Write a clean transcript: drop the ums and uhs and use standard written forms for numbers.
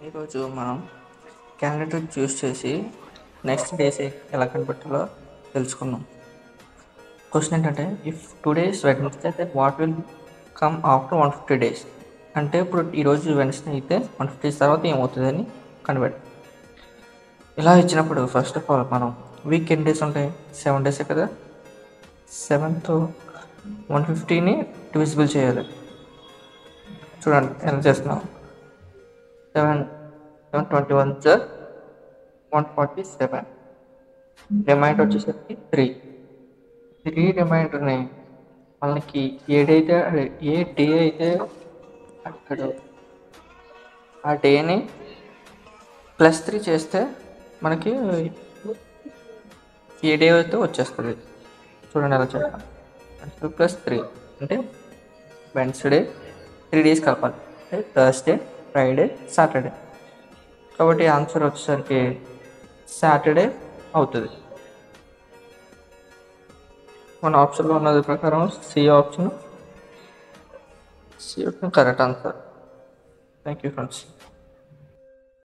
ఈరోజు మనం క్యాలెండర్ చూస్ చేసి నెక్స్ట్ డేస్ ఎలా కనిపెట్టాలో తెలుసుకుందాం. క్వశ్చన్ ఏంటంటే, if today's Wednesday then what will come after 150 days? అంటే ఇప్పుడు ఈరోజు వెన్స్డే అయితే 150 days తర్వాత ఏమవుతుందని కనిపెట్టాలి. ఇలా ఇచ్చినప్పుడు ఫస్ట్ ఆఫ్ ఆల్ మనం వీక్ ఎన్ని డేస్ ఉంటాయి? 7 days కదా. 7తో 150ని డివిజిబుల్ చేయాలి. చూడండి ఎలా చేస్తున్నాం. 721 సార్ 147. రిమైండర్ వచ్చేసరికి 3 రిమైండర్ని మనకి ఏ డే అయితే అక్కడ ఆ డేని +3 చేస్తే మనకి ఏ డే అయితే వచ్చేస్తుంది. చూడండి ఎలా చేస్తాం. +3 అంటే వెన్స్డే 3 days కలపాలి. Thursday, Friday, Saturday. కాబట్టి ఆన్సర్ వచ్చేసరికి సాటర్డే అవుతుంది. మన ఆప్షన్లో ఉన్నది ప్రకారం C option correct answer. Thank you friends.